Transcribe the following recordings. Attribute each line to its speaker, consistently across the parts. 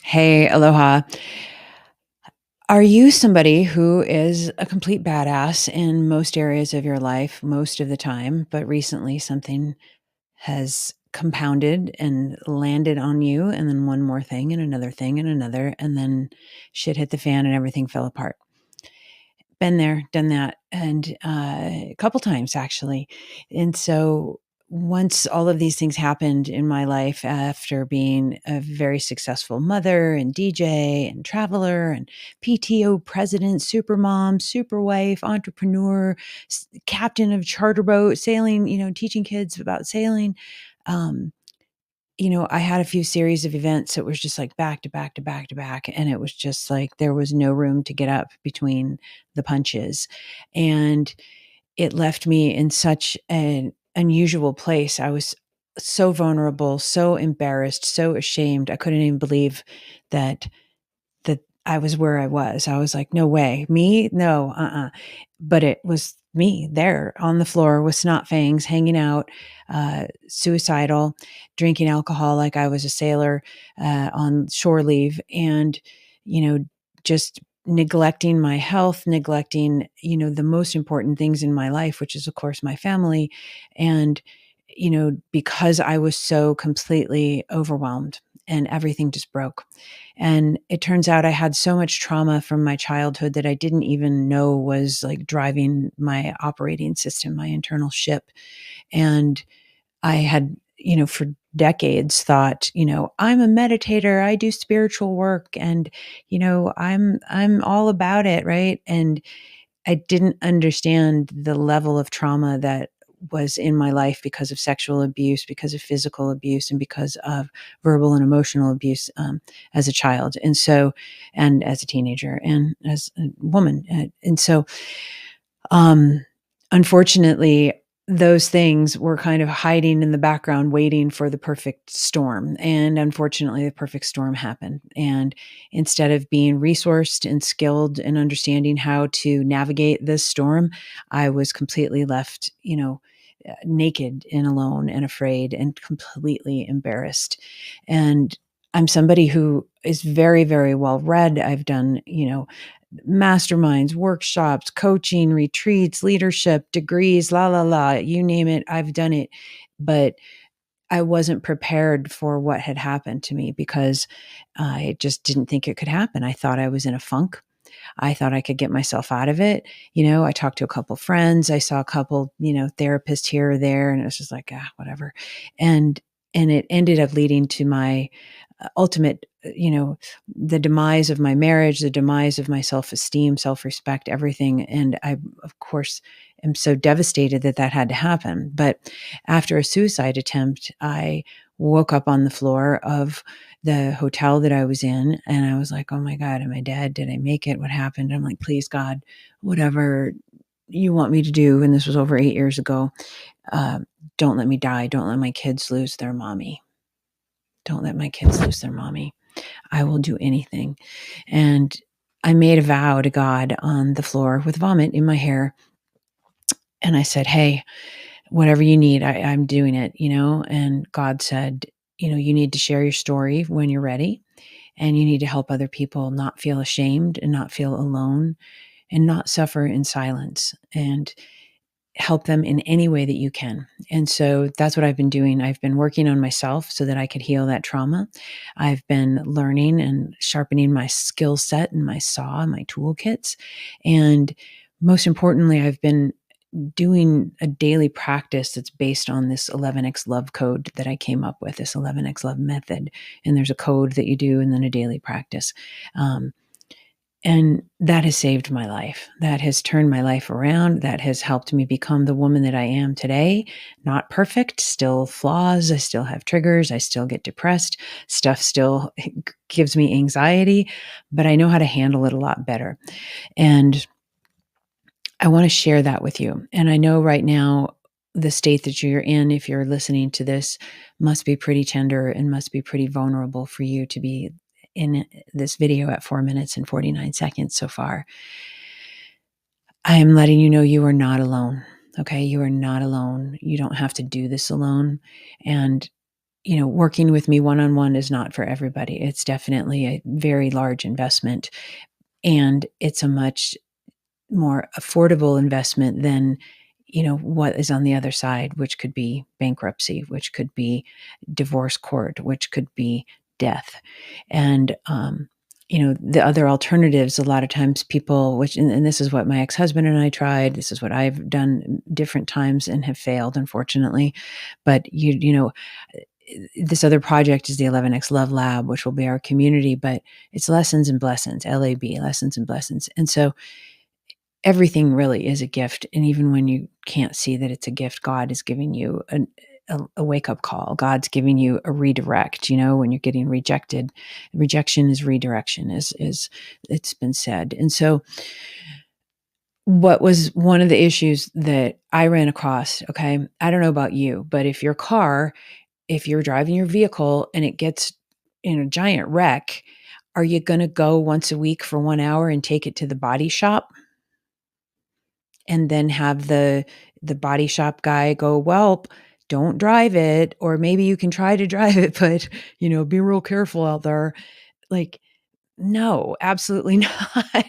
Speaker 1: Hey, aloha. Are you somebody who is a complete badass in most areas of your life most of the time, but recently something has compounded and landed on you, and then one more thing, and another thing, and another, and then shit hit the fan and everything fell apart? Been there, done that, and a couple times actually. And so once all of these things happened in my life after being a very successful mother and DJ and traveler and PTO president, super mom, super wife, entrepreneur, captain of charter boat, sailing, teaching kids about sailing. Um, I had a few series of events that was just like back to back to back to back. And it was just like there was no room to get up between the punches. And it left me in such an unusual place. I was so vulnerable, so embarrassed, so ashamed. I couldn't even believe that that I was where I was. I was like, "No way. Me? No, But it was me there on the floor with snot fangs hanging out, suicidal, drinking alcohol like I was a sailor, on shore leave, and, you know, just neglecting my health, neglecting, the most important things in my life, which is, of course, my family. And, because I was so completely overwhelmed and everything just broke. And it turns out I had so much trauma from my childhood that I didn't even know was like driving my operating system, my internal ship. And I had, for decades thought, I'm a meditator, I do spiritual work, and I'm all about it, right? And I didn't understand the level of trauma that was in my life because of sexual abuse, because of physical abuse, and because of verbal and emotional abuse, as a child. And as a teenager and as a woman. And so, um, unfortunately, those things were kind of hiding in the background, waiting for the perfect storm. And unfortunately, the perfect storm happened. And instead of being resourced and skilled and understanding how to navigate this storm, I was completely left, naked and alone and afraid and completely embarrassed. And I'm somebody who is very, very well read. I've done, masterminds, workshops, coaching, retreats, leadership, degrees, la, la, la, you name it, I've done it. But I wasn't prepared for what had happened to me because I just didn't think it could happen. I thought I was in a funk. I thought I could get myself out of it. I talked to a couple friends. I saw a couple, therapists here or there, and it was just like, whatever. And it ended up leading to my ultimate, the demise of my marriage, the demise of my self-esteem, self-respect, everything. And I, of course, am so devastated that that had to happen. But after a suicide attempt, I woke up on the floor of the hotel that I was in, and I was like, "Oh my God, am I dead? Did I make it? What happened?" I'm like, "Please, God, whatever you want me to do." And this was over 8 years ago. Uh, don't let me die. Don't let my kids lose their mommy. Don't let my kids lose their mommy. I will do anything. And I made a vow to God on the floor with vomit in my hair. And I said, "Hey, whatever you need, I'm doing it, And God said, "You need to share your story when you're ready. And you need to help other people not feel ashamed and not feel alone and not suffer in silence. And help them in any way that you can." And so that's what I've been doing. I've been working on myself so that I could heal that trauma. I've been learning and sharpening my skill set and my saw and my toolkits. And most importantly, I've been doing a daily practice that's based on this 11x love code that I came up with, this 11x love method. And there's a code that you do and then a daily practice. And that has saved my life. That has turned my life around. That has helped me become the woman that I am today. Not perfect, still flaws. I still have triggers. I still get depressed. Stuff still gives me anxiety, but I know how to handle it a lot better. And I want to share that with you. And I know right now, the state that you're in, if you're listening to this, must be pretty tender and must be pretty vulnerable for you to be in this video at 4 minutes and 49 seconds so far. I am letting you know you are not alone. Okay. You are not alone. You don't have to do this alone. And working with me one-on-one is not for everybody. It's definitely a very large investment, and it's a much more affordable investment than, what is on the other side, which could be bankruptcy, which could be divorce court, which could be death. And, the other alternatives, a lot of times people, and this is what my ex-husband and I tried, this is what I've done different times and have failed, unfortunately. But this other project is the 11X Love Lab, which will be our community, but it's lessons and blessings, LAB, lessons and blessings. And so everything really is a gift. And even when you can't see that it's a gift, God is giving you a wake up call. God's giving you a redirect. When you're getting rejected, rejection is redirection, is it's been said. And so, what was one of the issues that I ran across? Okay, I don't know about you, but if you're driving your vehicle and it gets in a giant wreck, are you going to go once a week for 1 hour and take it to the body shop? And then have the body shop guy go, "Well, don't drive it, or maybe you can try to drive it, but, be real careful out there." Like, no, absolutely not.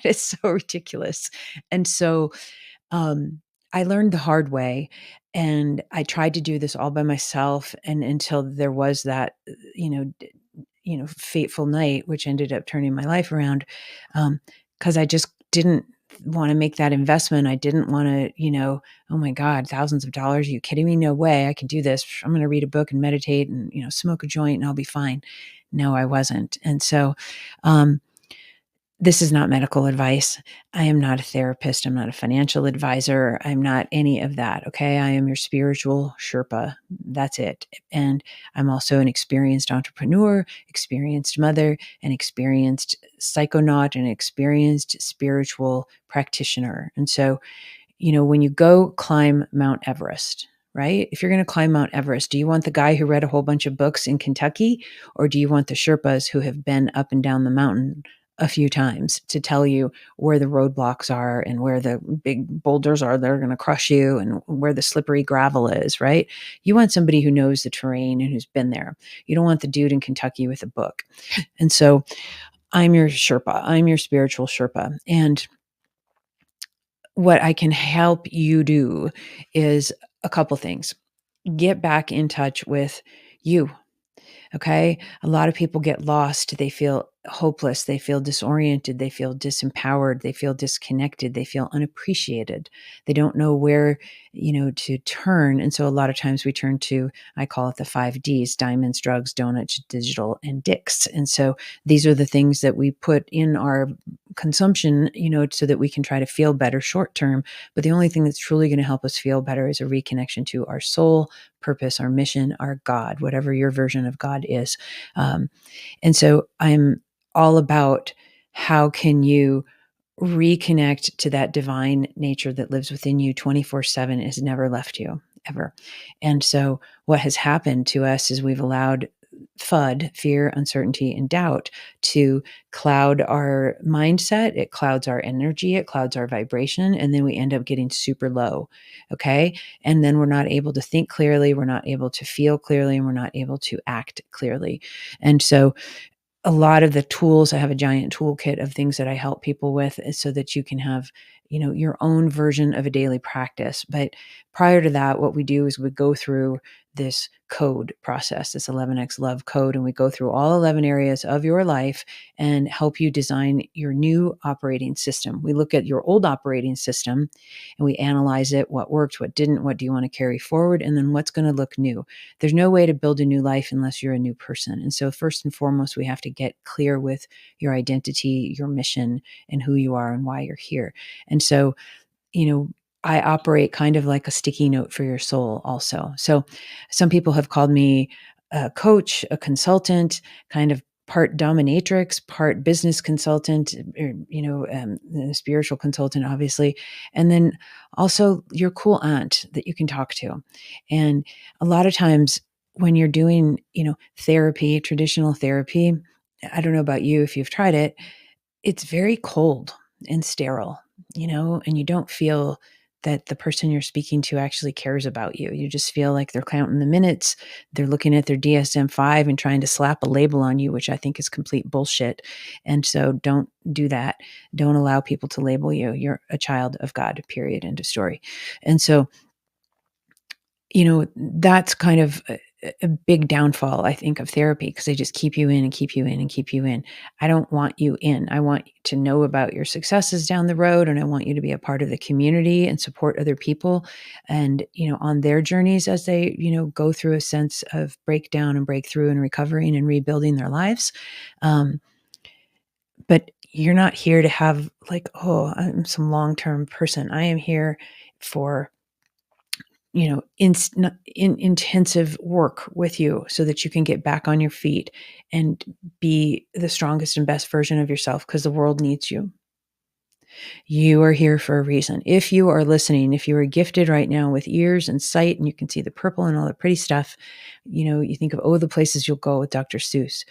Speaker 1: It's so ridiculous. And so, I learned the hard way, and I tried to do this all by myself, and until there was that, fateful night, which ended up turning my life around, because I just didn't wanna make that investment. I didn't wanna, "Oh my god, thousands of dollars, are you kidding me? No way, I can do this. I'm gonna read a book and meditate and, smoke a joint and I'll be fine." No, I wasn't. And so, um, this is not medical advice. I am not a therapist. I'm not a financial advisor. I'm not any of that. Okay. I am your spiritual Sherpa. That's it. And I'm also an experienced entrepreneur, experienced mother, an experienced psychonaut, an experienced spiritual practitioner. And so, when you go climb Mount Everest, right? If you're going to climb Mount Everest, do you want the guy who read a whole bunch of books in Kentucky, or do you want the Sherpas who have been up and down the mountain a few times to tell you where the roadblocks are and where the big boulders are that are going to crush you and where the slippery gravel is, right? You want somebody who knows the terrain and who's been there. You don't want the dude in Kentucky with a book. And so I'm your Sherpa. I'm your spiritual Sherpa. And what I can help you do is a couple things. Get back in touch with you. Okay. A lot of people get lost. They feel hopeless. They feel disoriented. They feel disempowered. They feel disconnected. They feel unappreciated. They don't know where, to turn. And so a lot of times we turn to, I call it the 5 Ds: diamonds, drugs, donuts, digital, and dicks. And so these are the things that we put in our consumption, so that we can try to feel better short term. But the only thing that's truly going to help us feel better is a reconnection to our soul, purpose, our mission, our God, whatever your version of God is. And so I'm all about how can you reconnect to that divine nature that lives within you 24/7, has never left you ever. And so what has happened to us is we've allowed FUD, fear, uncertainty, and doubt, to cloud our mindset. It clouds our energy, it clouds our vibration, and then we end up getting super low. Okay. And then we're not able to think clearly, we're not able to feel clearly, and we're not able to act clearly. And so a lot of the tools, I have a giant toolkit of things that I help people with, so that you can have, your own version of a daily practice. But prior to that, what we do is we go through this code process, this 11X love code, and we go through all 11 areas of your life and help you design your new operating system. We look at your old operating system and we analyze it: what worked, what didn't, what do you want to carry forward, and then what's going to look new. There's no way to build a new life unless you're a new person. And so first and foremost, we have to get clear with your identity, your mission, and who you are and why you're here. And so, you know, I operate kind of like a sticky note for your soul also. So some people have called me a coach, a consultant, kind of part dominatrix, part business consultant, or, a spiritual consultant, obviously. And then also your cool aunt that you can talk to. And a lot of times when you're doing, therapy, traditional therapy, I don't know about you if you've tried it, it's very cold and sterile, and you don't feel that the person you're speaking to actually cares about you. You just feel like they're counting the minutes, they're looking at their DSM-5 and trying to slap a label on you, which I think is complete bullshit. And so don't do that. Don't allow people to label you. You're a child of God, period, end of story. And so, that's kind of a big downfall, I think, of therapy, because they just keep you in and keep you in and keep you in. I don't want you in. I want you to know about your successes down the road, and I want you to be a part of the community and support other people and, on their journeys as they, go through a sense of breakdown and breakthrough and recovering and rebuilding their lives. Um, but you're not here to have like, oh, I'm some long-term person. I am here for intensive work with you so that you can get back on your feet and be the strongest and best version of yourself, because the world needs you. You are here for a reason. If you are listening, if you are gifted right now with ears and sight and you can see the purple and all the pretty stuff, you think of, oh, the places you'll go with Dr. Seuss.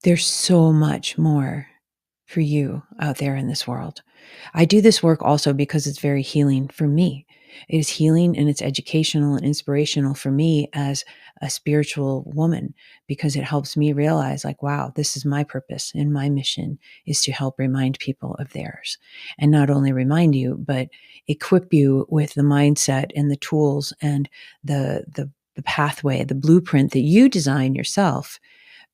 Speaker 1: There's so much more for you out there in this world. I do this work also because it's very healing for me. It is healing and it's educational and inspirational for me as a spiritual woman, because it helps me realize, like, wow, this is my purpose and my mission is to help remind people of theirs. And not only remind you, but equip you with the mindset and the tools and the pathway, the blueprint that you design yourself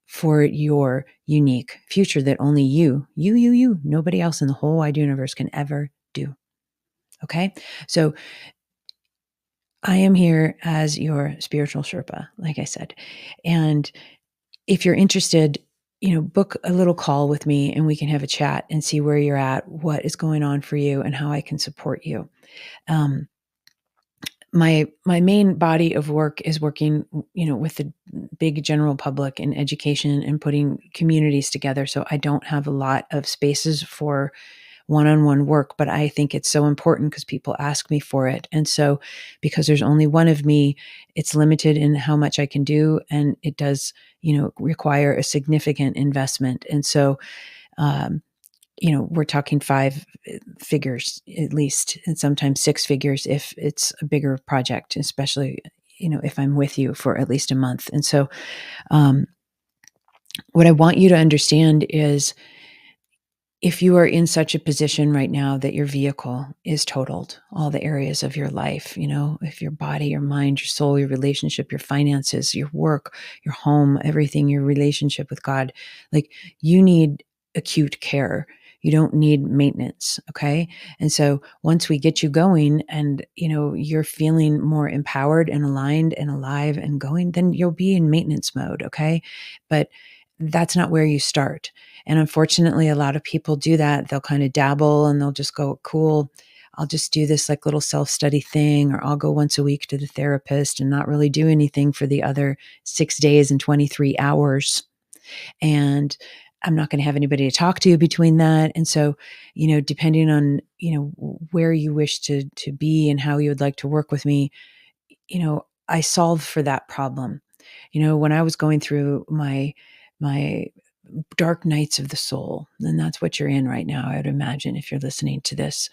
Speaker 1: for your unique future that only you, nobody else in the whole wide universe can ever do. Okay. So I am here as your spiritual Sherpa, like I said. And if you're interested, book a little call with me and we can have a chat and see where you're at, what is going on for you, and how I can support you. Um, my main body of work is working, with the big general public in education and putting communities together. So I don't have a lot of spaces for one-on-one work, but I think it's so important because people ask me for it. And so because there's only one of me, it's limited in how much I can do. And it does, require a significant investment. And so, um, we're talking five figures at least, and sometimes six figures if it's a bigger project, especially, if I'm with you for at least a month. And so, um, what I want you to understand is, if you are in such a position right now that your vehicle is totaled, all the areas of your life, if your body, your mind, your soul, your relationship, your finances, your work, your home, everything, your relationship with God, like, you need acute care. You don't need maintenance. Okay. And so once we get you going and, you're feeling more empowered and aligned and alive and going, then you'll be in maintenance mode. Okay. But that's not where you start. And unfortunately, a lot of people do that. They'll kind of dabble and they'll just go, cool, I'll just do this like little self-study thing, or I'll go once a week to the therapist and not really do anything for the other 6 days and 23 hours. And I'm not going to have anybody to talk to between that. And so, depending on, where you wish to be and how you would like to work with me, I solve for that problem. When I was going through my dark nights of the soul, and that's what you're in right now, I would imagine, if you're listening to this.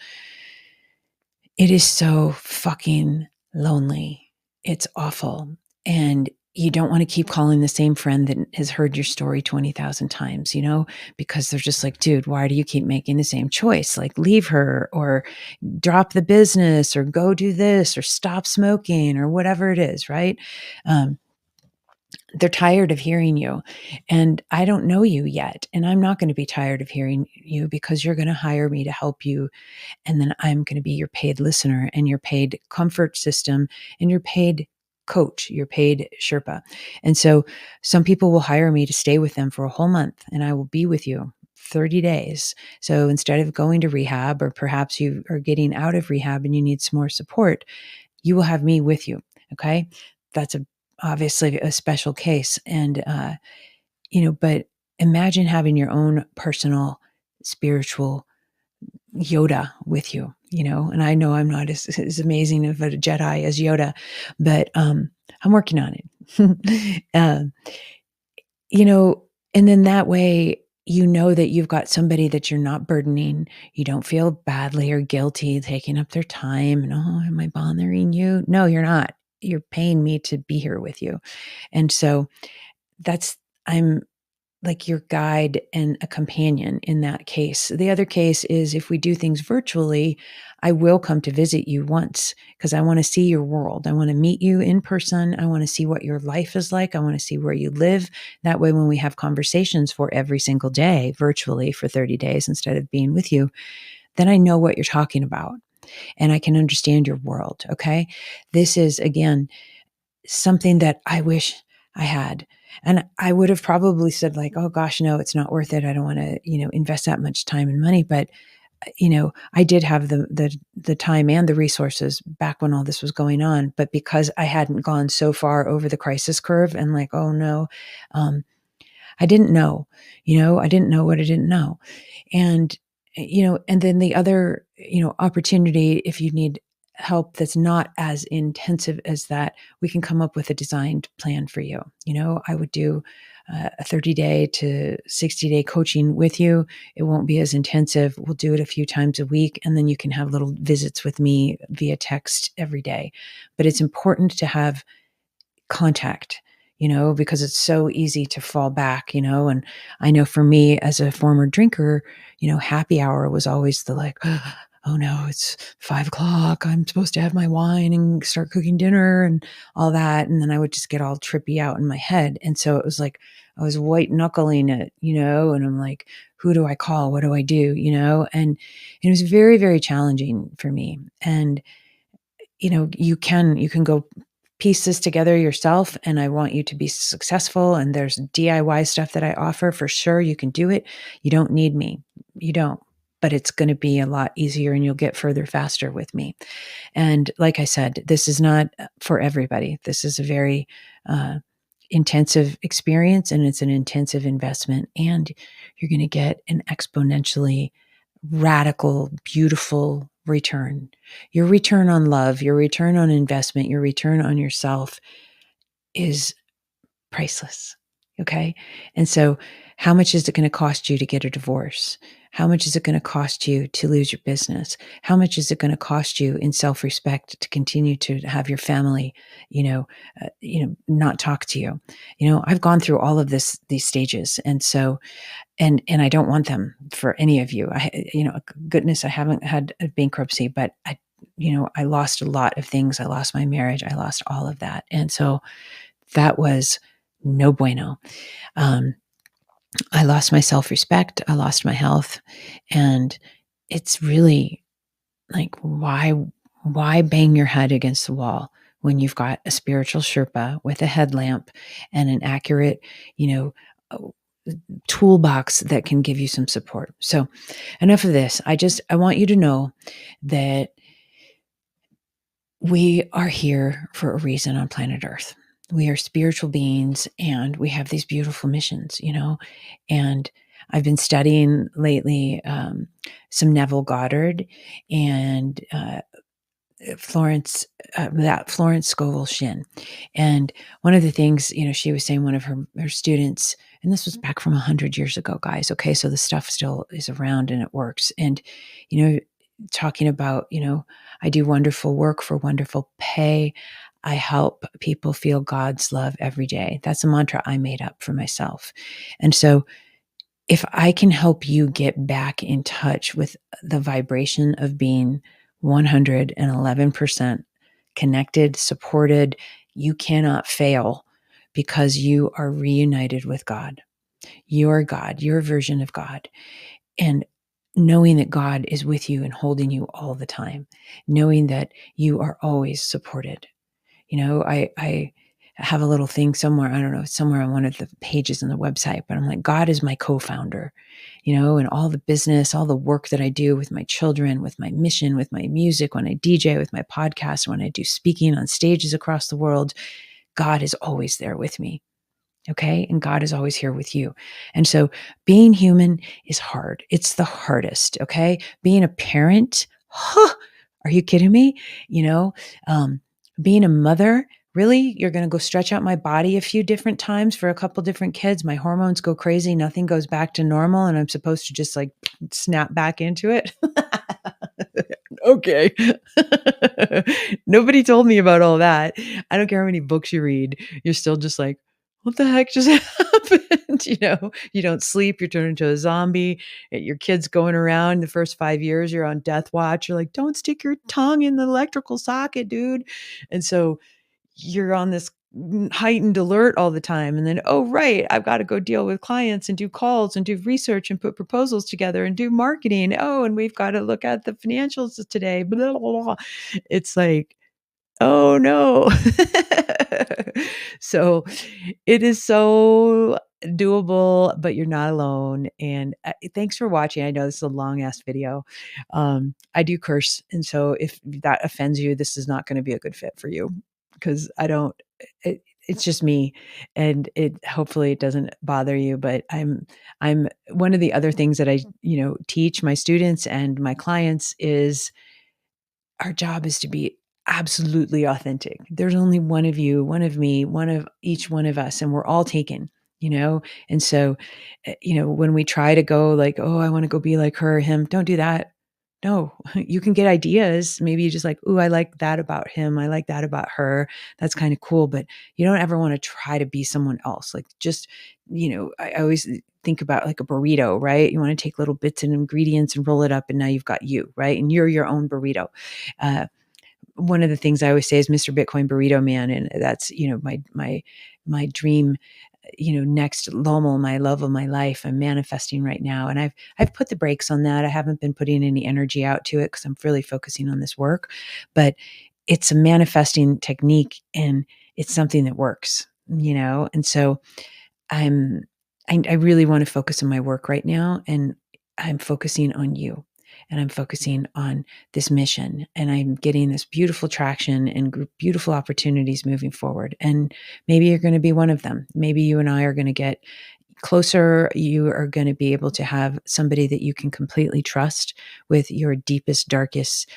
Speaker 1: It is so fucking lonely. It's awful. And you don't want to keep calling the same friend that has heard your story 20,000 times, because they're just like, dude, why do you keep making the same choice? Like, leave her, or drop the business, or go do this, or stop smoking, or whatever it is, right? They're tired of hearing you. And I don't know you yet. And I'm not going to be tired of hearing you, because you're going to hire me to help you. And then I'm going to be your paid listener and your paid comfort system and your paid coach, your paid Sherpa. And so some people will hire me to stay with them for a whole month, and I will be with you 30 days. So instead of going to rehab, or perhaps you are getting out of rehab and you need some more support, you will have me with you. Okay. That's obviously a special case. And, but imagine having your own personal spiritual Yoda with you, and I know I'm not as amazing of a Jedi as Yoda, but, I'm working on it. Uh, and then that way, you know that you've got somebody that you're not burdening. You don't feel badly or guilty taking up their time and, "Oh, am I bothering you?" No, you're not. You're paying me to be here with you. And so that's I'm like your guide and a companion in that case. The other case is if we do things virtually, I will come to visit you once because I want to see your world. I want to meet you in person. I want to see what your life is like. I want to see where you live. That way, when we have conversations for every single day virtually for 30 days instead of being with you, then I know what you're talking about and I can understand your world. Okay. This is, again, something that I wish I had. And I would have probably said like, "Oh gosh, no, it's not worth it. I don't want to, invest that much time and money." But I did have the time and the resources back when all this was going on. But because I hadn't gone so far over the crisis curve and like, oh no, um, I didn't know, I didn't know what I didn't know. And, and then the other, opportunity, if you need help that's not as intensive as that, we can come up with a designed plan for you. I would do a 30-day to 60-day coaching with you. It won't be as intensive. We'll do it a few times a week, and then you can have little visits with me via text every day. But it's important to have contact, because it's so easy to fall back, and I know for me as a former drinker, happy hour was always the like, oh no, it's 5 o'clock. I'm supposed to have my wine and start cooking dinner and all that. And then I would just get all trippy out in my head. And so it was like, I was white knuckling it, and I'm like, who do I call? What do I do? And it was very, very challenging for me. And you can go piece this together yourself, and I want you to be successful, and there's DIY stuff that I offer for sure. You can do it. You don't need me. You don't. But it's going to be a lot easier and you'll get further faster with me. And like I said, this is not for everybody. This is a very intensive experience, and it's an intensive investment, and you're going to get an exponentially radical, beautiful return. Your return on love, your return on investment, your return on yourself is priceless. Okay. And so, how much is it going to cost you to get a divorce? How much is it going to cost you to lose your business? How much is it going to cost you in self-respect to continue to have your family, not talk to you? I've gone through all of these stages. And so, and I don't want them for any of you. Goodness, I haven't had a bankruptcy, but I lost a lot of things. I lost my marriage. I lost all of that. And so that was no bueno. Um, I lost my self-respect. I lost my health. And it's really like, why bang your head against the wall when you've got a spiritual Sherpa with a headlamp and an accurate, uh, toolbox that can give you some support. So enough of this. I want you to know that we are here for a reason on planet Earth. We are spiritual beings and we have these beautiful missions, and I've been studying lately some Neville Goddard and Florence Scovel Shinn. And one of the things, she was saying, one of her students, and this was back from 100 years ago, guys. Okay. So the stuff still is around and it works. And, talking about, I do wonderful work for wonderful pay. I help people feel God's love every day. That's a mantra I made up for myself. And so if I can help you get back in touch with the vibration of being 111% connected, supported, you cannot fail because you are reunited with God, your version of God. And knowing that God is with you and holding you all the time, knowing that you are always supported. I have a little thing somewhere, I don't know, somewhere on one of the pages on the website, but I'm like, God is my co-founder, and all the business, all the work that I do with my children, with my mission, with my music, when I DJ, with my podcast, when I do speaking on stages across the world, God is always there with me. Okay. And God is always here with you. And so being human is hard. It's the hardest. Okay. Being a parent, are you kidding me? Being a mother, Really? You're going to go stretch out my body a few different times for a couple different kids? My hormones go crazy. Nothing goes back to normal. And I'm supposed to just like snap back into it. Okay. Nobody told me about all that. I don't care how many books you read. You're still just like, what the heck just happened? You don't sleep. You turn into a zombie. Your kid's going around the first 5 years. You're on death watch. You're like, don't stick your tongue in the electrical socket, dude. And so you're on this heightened alert all the time. And then, oh, right, I've got to go deal with clients and do calls and do research and put proposals together and do marketing. Oh, and we've got to look at the financials today. Blah, blah, blah. It's like, oh no. So it is so doable, but you're not alone. And thanks for watching. I know this is a long ass video. I do curse. And so if that offends you, this is not going to be a good fit for you because it's just me, and hopefully it doesn't bother you, but I'm one of the other things that I, teach my students and my clients is our job is to be absolutely authentic. There's only one of you, one of me, one of each one of us, and we're all taken, you know? And so, when we try to go like, oh, I want to go be like her or him, don't do that. No, you can get ideas. Maybe you just like, oh, I like that about him. I like that about her. That's kind of cool. But you don't ever want to try to be someone else. Like just, I always think about like a burrito, right? You want to take little bits and ingredients and roll it up, and now you've got you, right? And you're your own burrito. Uh, One of the things I always say is Mr. Bitcoin Burrito Man, and that's my dream, next Lommel, my love of my life. I'm manifesting right now, and I've put the brakes on that. I haven't been putting any energy out to it because I'm really focusing on this work, but it's a manifesting technique, and it's something that works, and so I'm I really want to focus on my work right now, and I'm focusing on you, and I'm focusing on this mission, and I'm getting this beautiful traction and beautiful opportunities moving forward. And maybe you're going to be one of them. Maybe you and I are going to get closer. You are going to be able to have somebody that you can completely trust with your deepest, darkest,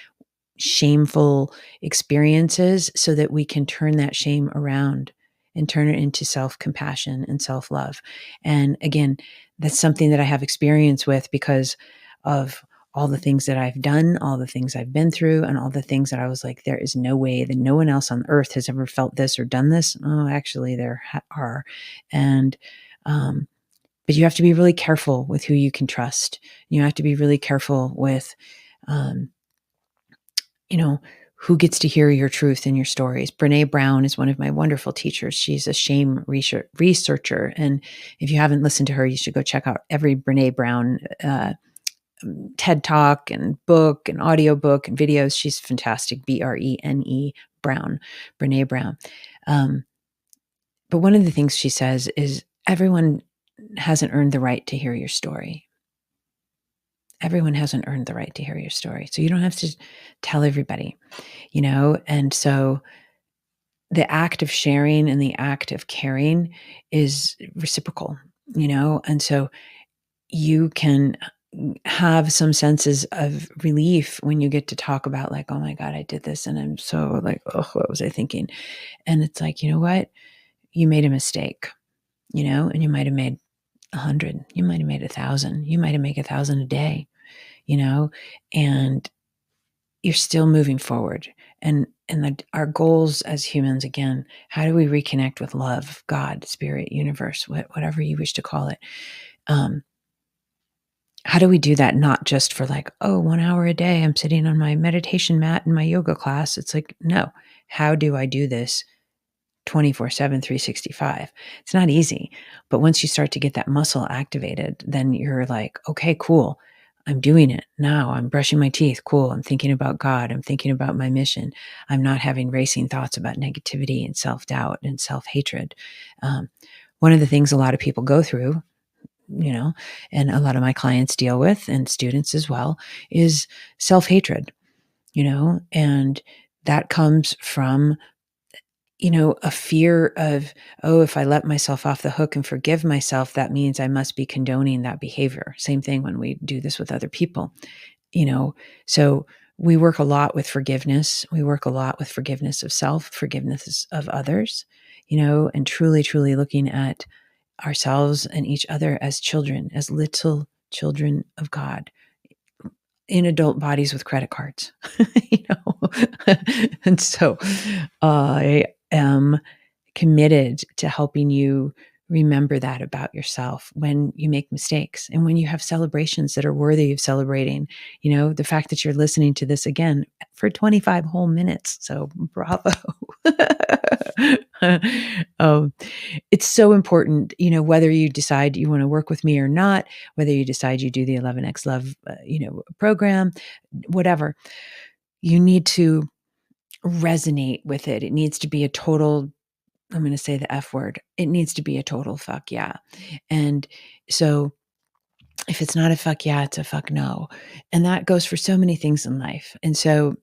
Speaker 1: shameful experiences so that we can turn that shame around and turn it into self-compassion and self-love. And again, that's something that I have experience with because of all the things that I've done, all the things I've been through, and all the things that I was like, there is no way that no one else on earth has ever felt this or done this. Oh, actually, there are. And, but you have to be really careful with who you can trust. You have to be really careful with, um, you know, who gets to hear your truth and your stories. Brene Brown is one of my wonderful teachers. She's a shame researcher. And if you haven't listened to her, you should go check out every Brene Brown TED Talk and book and audiobook and videos. She's fantastic. Brene Brown, Brene Brown. But one of the things she says is everyone hasn't earned the right to hear your story. Everyone hasn't earned the right to hear your story. So you don't have to tell everybody, And so the act of sharing and the act of caring is reciprocal, And so you can have some senses of relief when you get to talk about like, oh my God, I did this. And I'm so like, oh, what was I thinking? And it's like, you know what? You made a mistake, and you might have made 100, you might have made 1,000, you might have made 1,000 a day, and you're still moving forward. And our goals as humans, again, how do we reconnect with love, God, spirit, universe, whatever you wish to call it? How do we do that? Not just for like, oh, 1 hour a day, I'm sitting on my meditation mat in my yoga class. It's like, no, how do I do this 24/7, 365? It's not easy. But once you start to get that muscle activated, then you're like, okay, cool. I'm doing it now. I'm brushing my teeth. Cool. I'm thinking about God. I'm thinking about my mission. I'm not having racing thoughts about negativity and self-doubt and self-hatred. One of the things a lot of people go through, and a lot of my clients deal with, and students as well, is self-hatred, and that comes from a fear of, oh, if I let myself off the hook and forgive myself, that means I must be condoning that behavior. Same thing when we do this with other people, so We work a lot with forgiveness. We work a lot with forgiveness of self, forgiveness of others, and truly, truly looking at ourselves and each other as children, as little children of God in adult bodies with credit cards, you know? And so I am committed to helping you remember that about yourself when you make mistakes and when you have celebrations that are worthy of celebrating. The fact that you're listening to this again for 25 whole minutes. So bravo. um, it's so important, whether you decide you want to work with me or not, whether you decide you do the 11x Love, program, whatever, you need to resonate with it. It needs to be a total, I'm going to say the F word. It needs to be a total fuck yeah. And so if it's not a fuck yeah, it's a fuck no. And that goes for so many things in life. And so,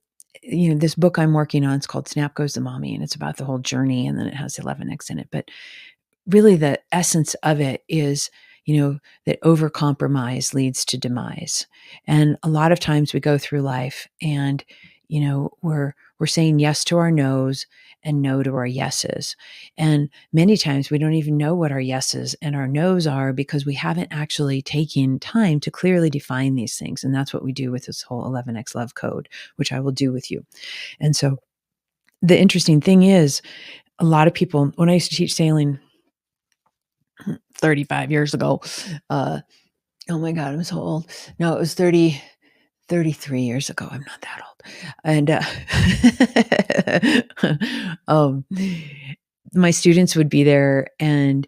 Speaker 1: this book I'm working on, it's called Snap Goes the Mommy, and it's about the whole journey. And then it has 11x in it. But really the essence of it is, that overcompromise leads to demise. And a lot of times we go through life and, we're saying yes to our no's and no to our yeses. And many times we don't even know what our yeses and our no's are because we haven't actually taken time to clearly define these things. And that's what we do with this whole 11x Love code, which I will do with you. And so the interesting thing is, a lot of people, when I used to teach sailing 35 years ago. Oh my God, I'm so old. No, it was 33 years ago. I'm not that old. And my students would be there, and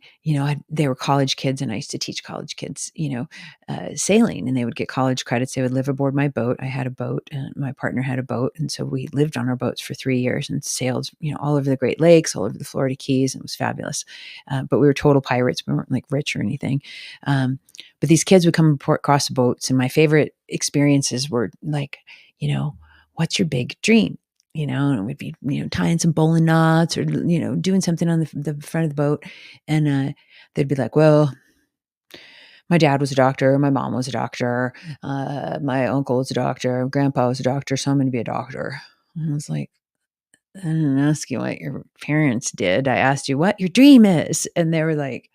Speaker 1: they were college kids, and I used to teach college kids, sailing, and they would get college credits. They would live aboard my boat. I had a boat, and my partner had a boat, and so we lived on our boats for 3 years and sailed, all over the Great Lakes, all over the Florida Keys, and it was fabulous. But we were total pirates. We weren't like rich or anything. But these kids would come across the boats, and my favorite experiences were like, what's your big dream? And we'd be, tying some bowling knots or, doing something on the front of the boat. And they'd be like, well, my dad was a doctor. My mom was a doctor. My uncle was a doctor. Grandpa was a doctor. So I'm going to be a doctor. And I was like, I didn't ask you what your parents did. I asked you what your dream is. And they were like,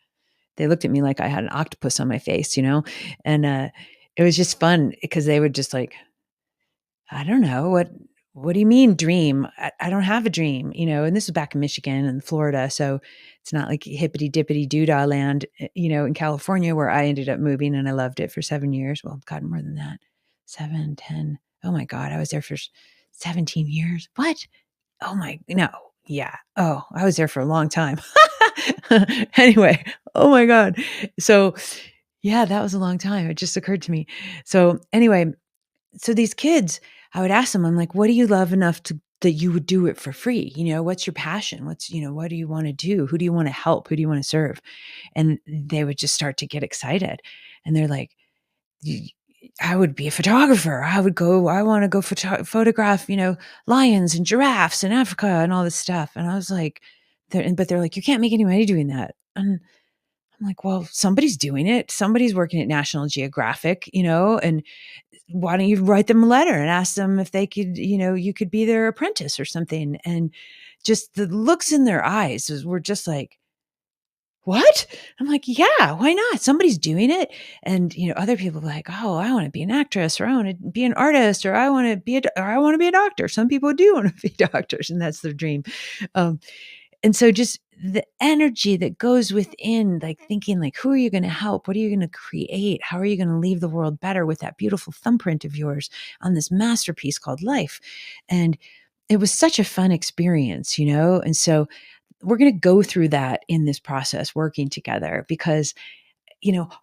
Speaker 1: they looked at me like I had an octopus on my face, And it was just fun because they would just like, I don't know, what do you mean dream? I don't have a dream, and this is back in Michigan and Florida. So it's not like hippity dippity doodah land, in California where I ended up moving and I loved it for 7 years. Well, God, more than that, 7, 10. Oh my God, I was there for 17 years. What? Oh my, no. Yeah. Oh, I was there for a long time. Anyway, oh my God. So yeah, that was a long time. It just occurred to me. So anyway, so these kids, I would ask them, I'm like, what do you love enough that you would do it for free? What's your passion? What do you want to do? Who do you want to help? Who do you want to serve? And they would just start to get excited. And they're like, I would be a photographer. I want to go photograph, lions and giraffes in Africa and all this stuff. And I was like, but they're like, you can't make any money doing that. And I'm like, well, somebody's doing it. Somebody's working at National Geographic, and why don't you write them a letter and ask them if they could, you could be their apprentice or something. And just the looks in their eyes were just like, what? I'm like, yeah, why not? Somebody's doing it. And, other people were like, oh, I want to be an actress, or I want to be an artist, or I want to be a doctor. Some people do want to be doctors, and that's their dream. Um, and so just the energy that goes within, like thinking like, who are you going to help? What are you going to create? How are you going to leave the world better with that beautiful thumbprint of yours on this masterpiece called life? And it was such a fun experience, And so we're going to go through that in this process, working together, because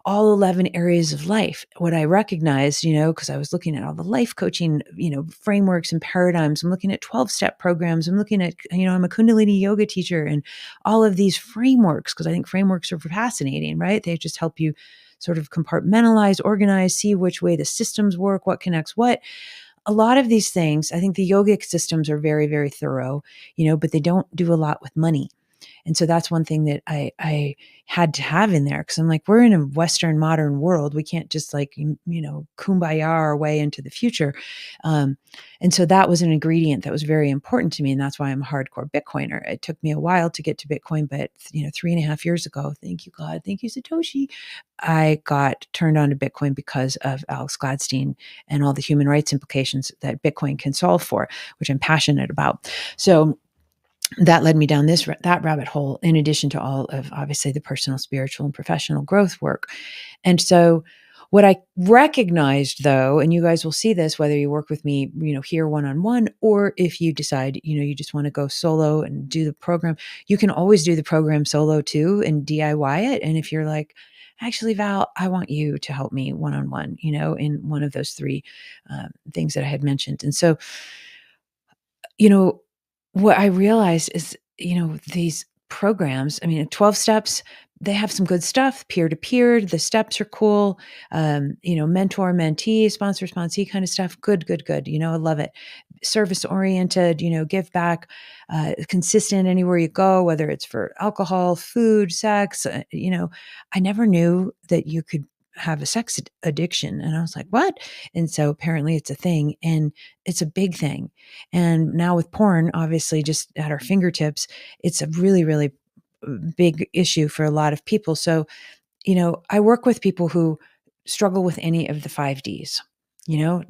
Speaker 1: all 11 areas of life, what I recognized, because I was looking at all the life coaching, frameworks and paradigms. I'm looking at 12-step programs. I'm looking at, I'm a Kundalini yoga teacher, and all of these frameworks, because I think frameworks are fascinating, right? They just help you sort of compartmentalize, organize, see which way the systems work, what connects what. A lot of these things, I think the yogic systems are very, very thorough, but they don't do a lot with money. And so that's one thing that I had to have in there, because I'm like, we're in a Western modern world. We can't just like, kumbaya our way into the future. Um, and so that was an ingredient that was very important to me. And that's why I'm a hardcore Bitcoiner. It took me a while to get to Bitcoin, but 3.5 years ago, thank you, God, thank you, Satoshi, I got turned on to Bitcoin because of Alex Gladstein and all the human rights implications that Bitcoin can solve for, which I'm passionate about. So that led me down that rabbit hole, in addition to all of obviously the personal, spiritual, and professional growth work. And so what I recognized, though, and you guys will see this whether you work with me, here one-on-one, or if you decide, you just want to go solo and do the program, you can always do the program solo too and DIY it. And if you're like, actually, Val, I want you to help me one-on-one, in one of those three things that I had mentioned. And so, you know, what I realized is, these programs, I mean, 12 steps, they have some good stuff, peer to peer. The steps are cool. Mentor, mentee, sponsor, sponsee kind of stuff. Good, good, good. I love it. Service oriented, give back, consistent anywhere you go, whether it's for alcohol, food, sex. I never knew that you could have a sex addiction. And I was like, what? And so apparently it's a thing, and it's a big thing. And now with porn, obviously just at our fingertips, it's a really, really big issue for a lot of people. So, I work with people who struggle with any of the 5 Ds,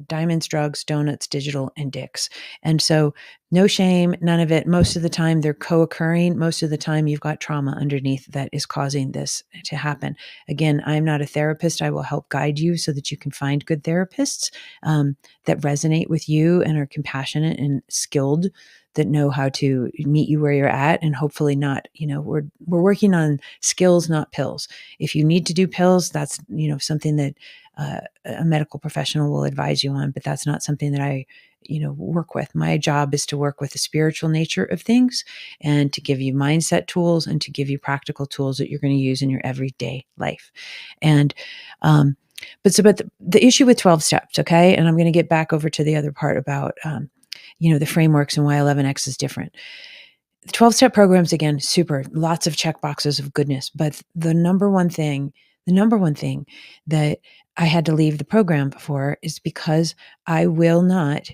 Speaker 1: diamonds, drugs, donuts, digital, and dicks. And so no shame, none of it. Most of the time they're co-occurring. Most of the time you've got trauma underneath that is causing this to happen. Again, I'm not a therapist. I will help guide you so that you can find good therapists that resonate with you and are compassionate and skilled, that know how to meet you where you're at, and hopefully not, we're working on skills, not pills. If you need to do pills, that's, something that a medical professional will advise you on, but that's not something that I, work with. My job is to work with the spiritual nature of things, and to give you mindset tools, and to give you practical tools that you're going to use in your everyday life. And, but the issue with 12 steps, okay, and I'm going to get back over to the other part about, the frameworks and why 11X is different. The 12-step programs, again, super, lots of check boxes of goodness. But the number one thing that I had to leave the program for is because I will not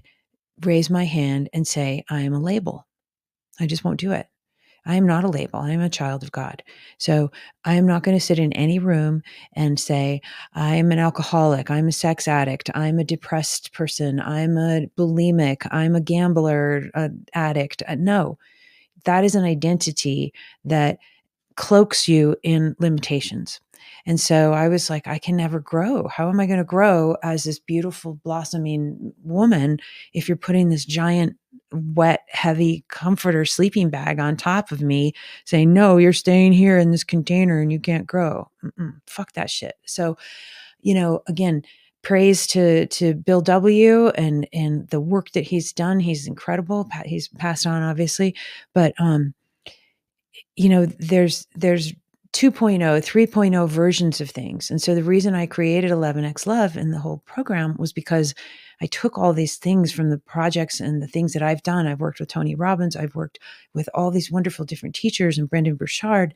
Speaker 1: raise my hand and say, I am a label. I just won't do it. I am not a label. I am a child of God. So I am not going to sit in any room and say, I am an alcoholic. I'm a sex addict. I'm a depressed person. I'm a bulimic. I'm a gambler, addict. No, that is an identity that cloaks you in limitations. And so I was like, I can never grow. How am I going to grow as this beautiful, blossoming woman if you're putting this giant, wet, heavy comforter sleeping bag on top of me saying, no, you're staying here in this container and you can't grow? Fuck that shit. So, again, praise to Bill W. and the work that he's done. He's incredible. He's passed on, obviously, but there's 2.0, 3.0 versions of things. And so the reason I created 11X Love and the whole program was because I took all these things from the projects and the things that I've done. I've worked with Tony Robbins. I've worked with all these wonderful different teachers, and Brendan Burchard,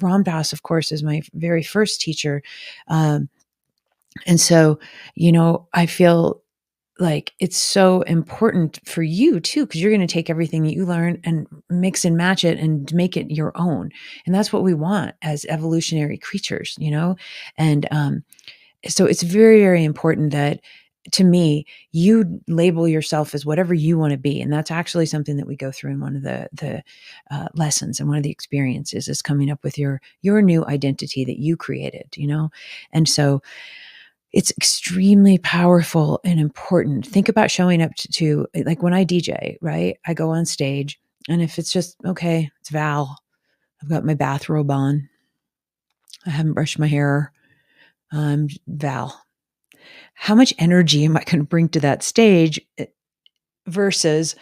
Speaker 1: Ram Dass, of course, is my very first teacher. And so, I feel like it's so important for you too, because you're going to take everything that you learn and mix and match it and make it your own. And that's what we want as evolutionary creatures, And so it's very, very important that, to me, you label yourself as whatever you want to be. And that's actually something that we go through in one of the lessons, and one of the experiences is coming up with your new identity that you created, And so it's extremely powerful and important. Think about showing up to like when I DJ, right? I go on stage, and if it's just, okay, it's Val, I've got my bathrobe on, I haven't brushed my hair, I'm Val. How much energy am I going to bring to that stage versus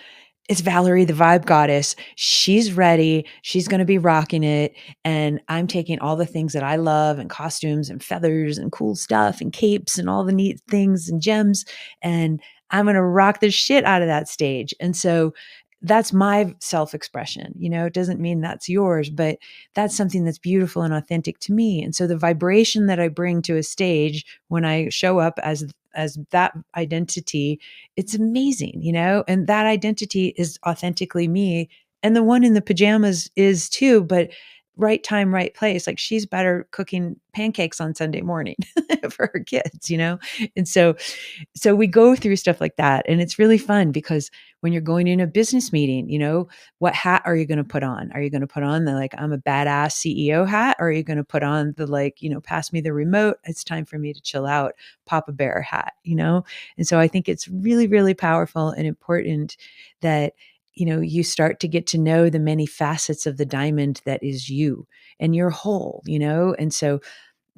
Speaker 1: it's Valerie, the vibe goddess. She's ready. She's going to be rocking it. And I'm taking all the things that I love, and costumes and feathers and cool stuff and capes and all the neat things and gems. And I'm going to rock the shit out of that stage. And so that's my self-expression. It doesn't mean that's yours, but that's something that's beautiful and authentic to me. And so the vibration that I bring to a stage when I show up as that identity, it's amazing, and that identity is authentically me. And the one in the pajamas is too, but right time, right place. Like, she's better cooking pancakes on Sunday morning for her kids, And so we go through stuff like that. And it's really fun because when you're going in a business meeting, what hat are you going to put on? Are you going to put on the, like, I'm a badass CEO hat? Or are you going to put on the, like, pass me the remote, it's time for me to chill out, Papa Bear hat, And so I think it's really, really powerful and important that, you start to get to know the many facets of the diamond that is you, and you're whole, And so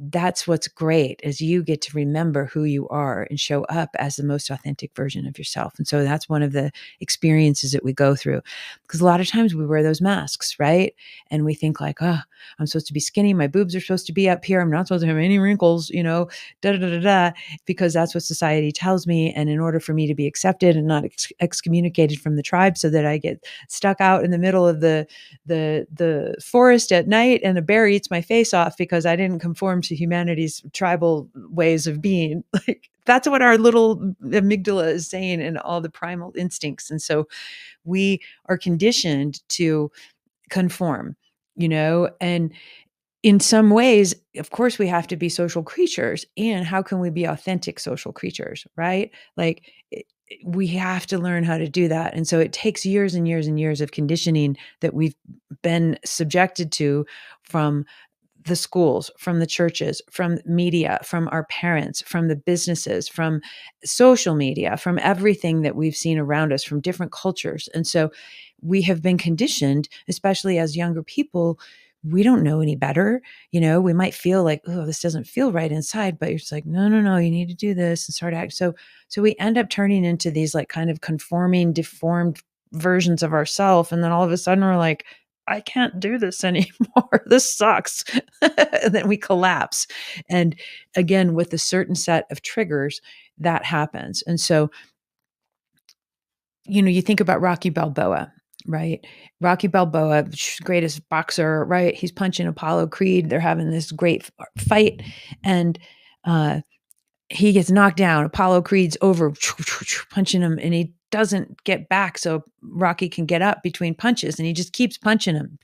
Speaker 1: that's what's great, is you get to remember who you are and show up as the most authentic version of yourself. And so that's one of the experiences that we go through, because a lot of times we wear those masks, right? And we think like, oh, I'm supposed to be skinny, my boobs are supposed to be up here, I'm not supposed to have any wrinkles, da da da da da, because that's what society tells me. And in order for me to be accepted and not excommunicated from the tribe, so that I get stuck out in the middle of the forest at night and a bear eats my face off because I didn't conform to humanity's tribal ways of being. Like, that's what our little amygdala is saying, and all the primal instincts. And so we are conditioned to conform, and in some ways, of course, we have to be social creatures. And how can we be authentic social creatures, right? Like, we have to learn how to do that. And so it takes years and years and years of conditioning that we've been subjected to, from the schools, from the churches, from media, from our parents, from the businesses, from social media, from everything that we've seen around us, from different cultures. And so we have been conditioned, especially as younger people. We don't know any better. We might feel like, oh, this doesn't feel right inside, but you're just like, no, no, no, you need to do this and start acting. So we end up turning into these, like, kind of conforming, deformed versions of ourselves. And then all of a sudden we're like, I can't do this anymore. This sucks. And then we collapse. And again, with a certain set of triggers, that happens. And so, you think about Rocky Balboa, right? Rocky Balboa, greatest boxer, right? He's punching Apollo Creed. They're having this great fight. And he gets knocked down. Apollo Creed's over punching him, and he doesn't get back so Rocky can get up between punches, and he just keeps punching him,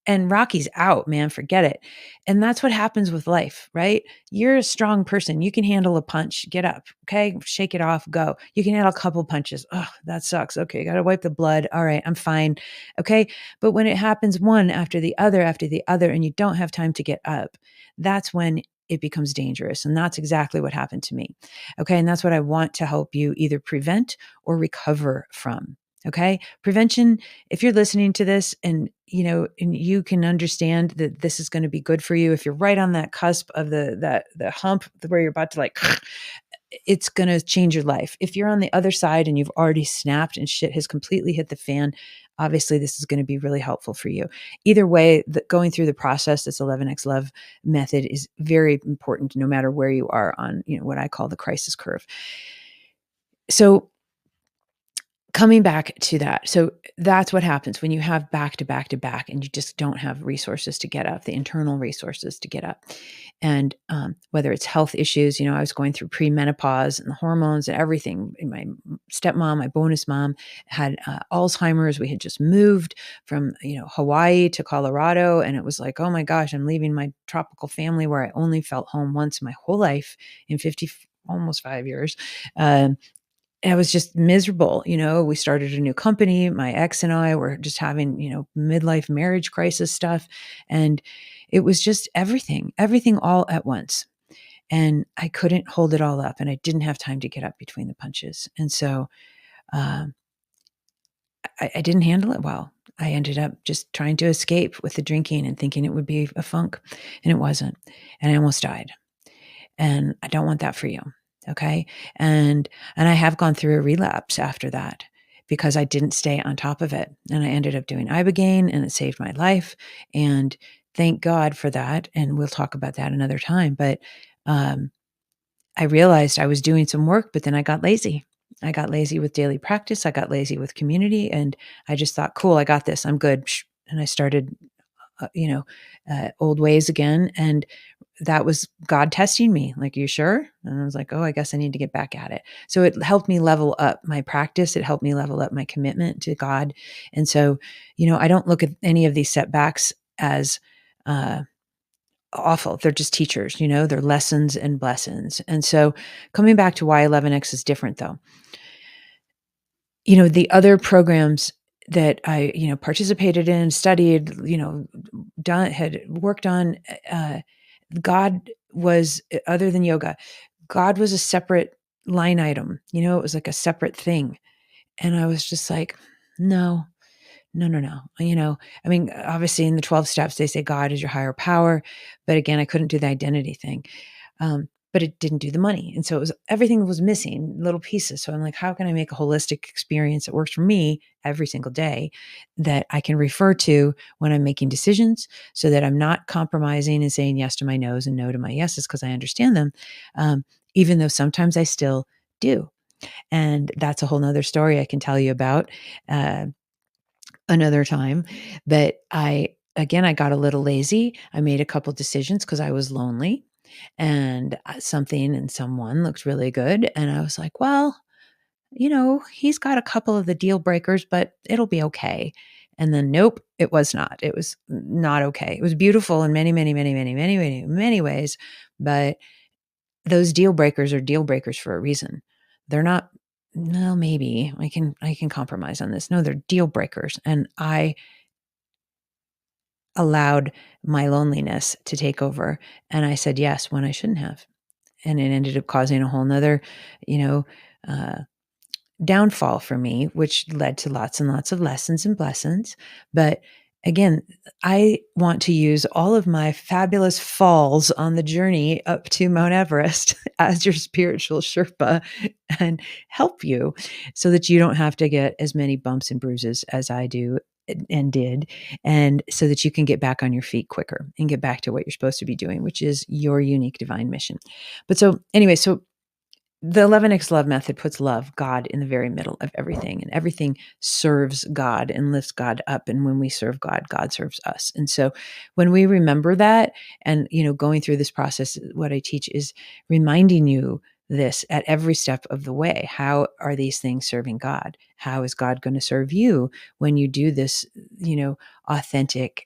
Speaker 1: and Rocky's out, man, forget it. And that's what happens with life, right? You're a strong person. You can handle a punch. Get up, okay? Shake it off, go. You can handle a couple punches. Oh, that sucks. Okay, got to wipe the blood. All right, I'm fine. Okay? But when it happens one after the other, and you don't have time to get up, that's when it becomes dangerous. And that's exactly what happened to me. Okay? And that's what I want to help you either prevent or recover from. Okay? Prevention, if you're listening to this, and and you can understand that this is going to be good for you, if you're right on that cusp of the hump where you're about to, like, it's going to change your life. If you're on the other side and you've already snapped and shit has completely hit the fan, obviously this is going to be really helpful for you. Either way, going through the process, this 11x love method, is very important, no matter where you are on, what I call the crisis curve. So, coming back to that. So that's what happens when you have back to back to back, and you just don't have resources to get up, the internal resources to get up. And whether it's health issues, I was going through premenopause and the hormones and everything. My stepmom, my bonus mom, had Alzheimer's. We had just moved from, Hawaii to Colorado. And it was like, oh my gosh, I'm leaving my tropical family where I only felt home once my whole life in 50, almost 5 years. I was just miserable. We started a new company. My ex and I were just having, midlife marriage crisis stuff. And it was just everything all at once. And I couldn't hold it all up, and I didn't have time to get up between the punches. And so um, I didn't handle it well. I ended up just trying to escape with the drinking and thinking it would be a funk, and it wasn't. And I almost died. And I don't want that for you. Okay. And I have gone through a relapse after that because I didn't stay on top of it. And I ended up doing Ibogaine, and it saved my life. And thank God for that. And we'll talk about that another time. But I realized I was doing some work, but then I got lazy. I got lazy with daily practice. I got lazy with community. And I just thought, cool, I got this. I'm good. And I started, old ways again. And that was God testing me. Like, you sure? And I was like, oh, I guess I need to get back at it. So it helped me level up my practice. It helped me level up my commitment to God. And so, I don't look at any of these setbacks as, awful. They're just teachers, they're lessons and blessings. And so coming back to why 11X is different though, the other programs that I, participated in, studied, done, had worked on, uh, God was, other than yoga, God was a separate line item, it was like a separate thing. And I was just like, no, no, no, no. I mean, obviously in the 12 steps, they say God is your higher power. But again, I couldn't do the identity thing. But it didn't do the money. And so everything was missing little pieces. So I'm like, how can I make a holistic experience that works for me every single day that I can refer to when I'm making decisions so that I'm not compromising and saying yes to my no's and no to my yeses because I understand them. Even though sometimes I still do. And that's a whole nother story I can tell you about. Another time. But I got a little lazy. I made a couple decisions because I was lonely and something and someone looked really good. And I was like, well, he's got a couple of the deal breakers, but it'll be okay. And then, nope, it was not. It was not okay. It was beautiful in many, many, many, many, many, many, many ways. But those deal breakers are deal breakers for a reason. They're not, no, maybe I can compromise on this. No, they're deal breakers. And I allowed my loneliness to take over. And I said yes when I shouldn't have. And it ended up causing a whole nother, you know, uh, downfall for me, which led to lots and lots of lessons and blessings. But again, I want to use all of my fabulous falls on the journey up to Mount Everest as your spiritual Sherpa and help you so that you don't have to get as many bumps and bruises as I do and did, and so that you can get back on your feet quicker and get back to what you're supposed to be doing, which is your unique divine mission. But so anyway, so the 11X love method puts love, God, in the very middle of everything, and everything serves God and lifts God up. And when we serve God, God serves us. And so when we remember that and, going through this process, what I teach is reminding you this at every step of the way. How are these things serving God? How is God going to serve you when you do this, authentic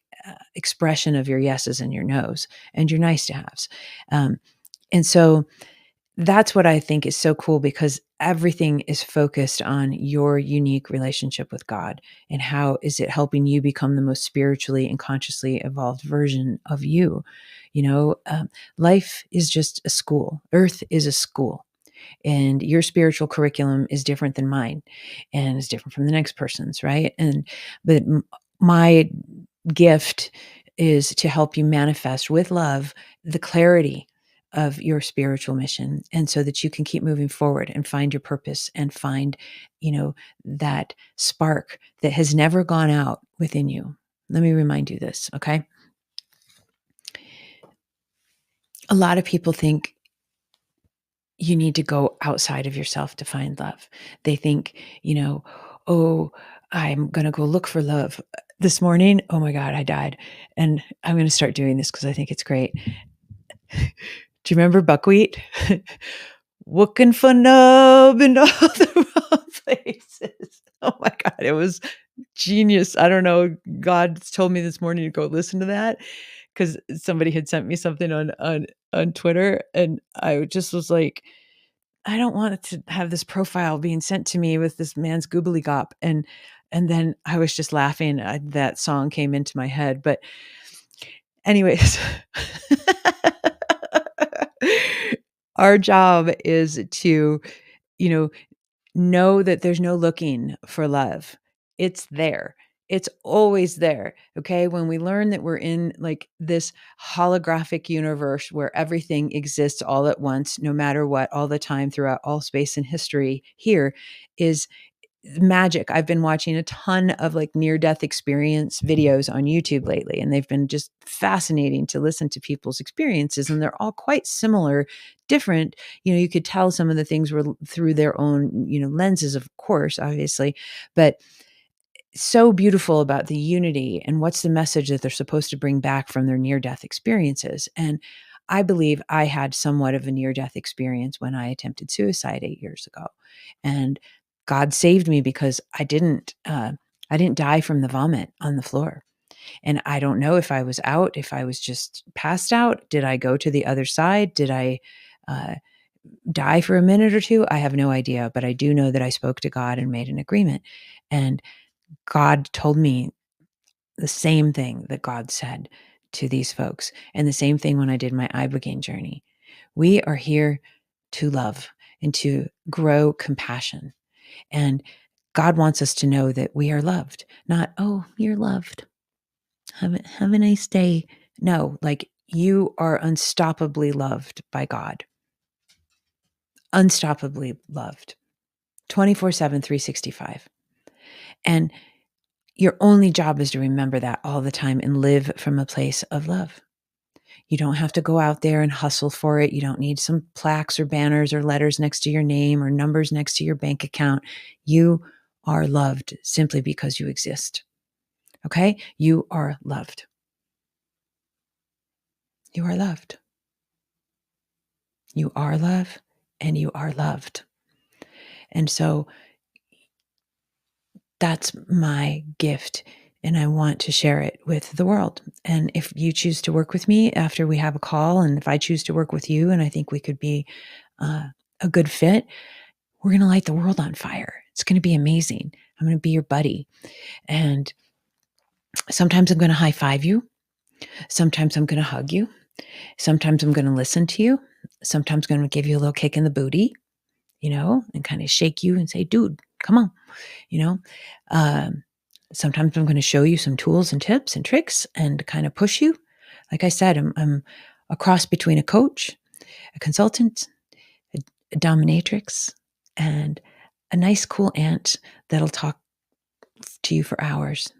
Speaker 1: expression of your yeses and your nos and your nice to haves? And so that's what I think is so cool because everything is focused on your unique relationship with God and how is it helping you become the most spiritually and consciously evolved version of you. Life is just a school. Earth is a school, and your spiritual curriculum is different than mine, and is different from the next person's, right? But my gift is to help you manifest with love the clarity of your spiritual mission, and so that you can keep moving forward and find your purpose and find that spark that has never gone out within you. Let me remind you this, okay? A lot of people think you need to go outside of yourself to find love. They think, oh, I'm going to go look for love. This morning, oh my God, I died. And I'm going to start doing this because I think it's great. Do you remember buckwheat? Looking for nub in all the wrong places. Oh my God, it was genius. I don't know. God told me this morning to go listen to that because somebody had sent me something on Twitter, and I just was like, I don't want to have this profile being sent to me with this man's goobly gop. And then I was just laughing. That song came into my head. But anyways, our job is to, you know that there's no looking for love. It's there. It's always there. Okay. When we learn that we're in like this holographic universe where everything exists all at once, no matter what, all the time throughout all space and history, here is magic. I've been watching a ton of like near death experience videos on YouTube lately, and they've been just fascinating to listen to people's experiences. And they're all quite similar, different. You could tell some of the things were through their own, lenses, of course, obviously, but so beautiful about the unity and what's the message that they're supposed to bring back from their near death experiences. And I believe I had somewhat of a near death experience when I attempted suicide 8 years ago. And God saved me because I didn't die from the vomit on the floor. And I don't know if I was out, if I was just passed out. Did I go to the other side? Did I uh, die for a minute or two? I have no idea, but I do know that I spoke to God and made an agreement. And God told me the same thing that God said to these folks, and the same thing when I did my ibogaine journey. We are here to love and to grow compassion. And God wants us to know that we are loved, not, oh, you're loved. Have a nice day. No, like you are unstoppably loved by God, unstoppably loved 24/7, 365. And your only job is to remember that all the time and live from a place of love. You don't have to go out there and hustle for it. You don't need some plaques or banners or letters next to your name or numbers next to your bank account. You are loved simply because you exist. Okay? You are loved. You are loved. You are love and you are loved. And so that's my gift. And I want to share it with the world. And if you choose to work with me after we have a call, and if I choose to work with you, and I think we could be a good fit, we're going to light the world on fire. It's going to be amazing. I'm going to be your buddy. And sometimes I'm going to high five you. Sometimes I'm going to hug you. Sometimes I'm going to listen to you. Sometimes I'm going to give you a little kick in the booty, and kind of shake you and say, dude, come on, you know. Um, Sometimes I'm going to show you some tools and tips and tricks and kind of push you. Like I said, I'm a cross between a coach, a consultant, a dominatrix, and a nice, cool aunt that'll talk to you for hours.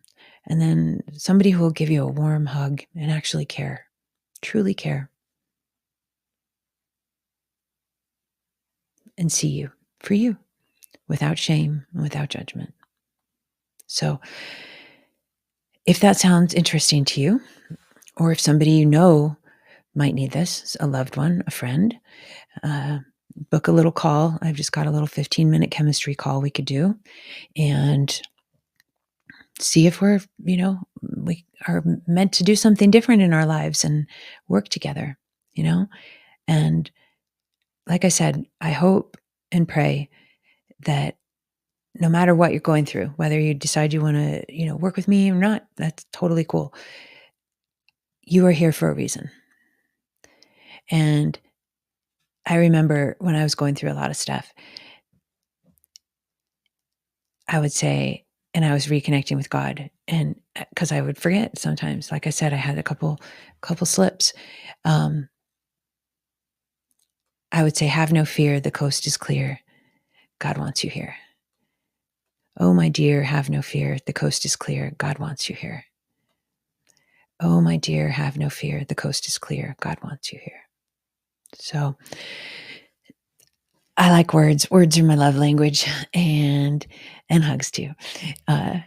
Speaker 1: And then somebody who will give you a warm hug and actually care, truly care, and see you for you without shame and without judgment. So if that sounds interesting to you, or if somebody you know might need this, a loved one, a friend, book a little call. I've just got a little 15-minute chemistry call we could do and see if we are meant to do something different in our lives and work together, And like I said, I hope and pray that no matter what you're going through, whether you decide you want to, work with me or not, that's totally cool. You are here for a reason. And I remember when I was going through a lot of stuff, I would say, and I was reconnecting with God, and because I would forget sometimes, like I said, I had a couple slips. Um, I would say, have no fear. The coast is clear. God wants you here. Oh, my dear, have no fear. The coast is clear. God wants you here. Oh, my dear, have no fear. The coast is clear. God wants you here. So I like words. Words are my love language, and hugs too. I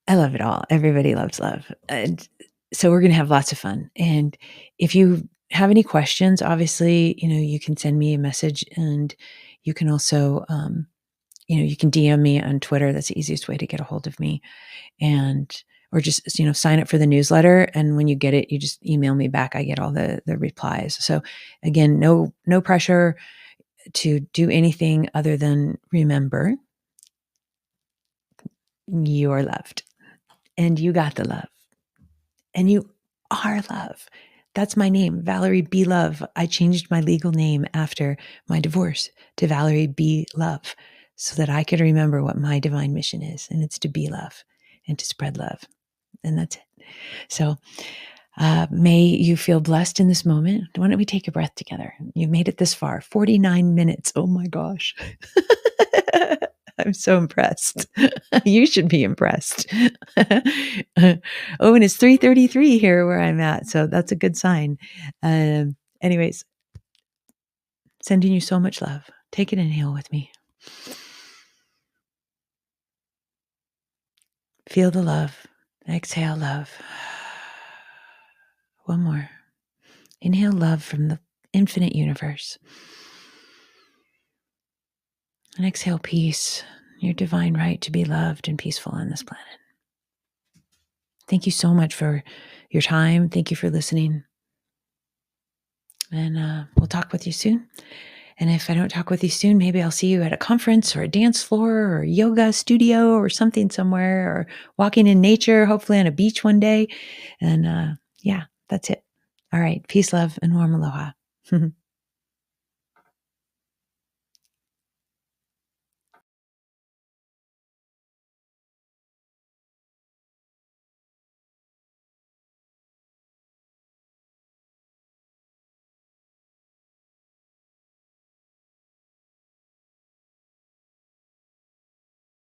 Speaker 1: love it all. Everybody loves love. And so we're going to have lots of fun. And if you have any questions, obviously, you can send me a message, and you can also, you can DM me on Twitter. That's the easiest way to get a hold of me. Or just, sign up for the newsletter. And when you get it, you just email me back. I get all the replies. So again, no pressure to do anything other than remember you are loved and you got the love and you are love. That's my name, Valerie B. Love. I changed my legal name after my divorce to Valerie B. Love so that I could remember what my divine mission is. And it's to be love and to spread love. And that's it. So may you feel blessed in this moment. Why don't we take a breath together? You've made it this far, 49 minutes. Oh my gosh. I'm so impressed. You should be impressed. Oh, and it's 3:33 here where I'm at, so that's a good sign. Anyways, sending you so much love. Take an inhale with me. Feel the love. Exhale love. One more. Inhale love from the infinite universe. And exhale peace, your divine right to be loved and peaceful on this planet. Thank you so much for your time. Thank you for listening. And we'll talk with you soon. And if I don't talk with you soon, maybe I'll see you at a conference or a dance floor or a yoga studio or something somewhere, or walking in nature, hopefully on a beach one day. And yeah, that's it. All right. Peace, love, and warm aloha.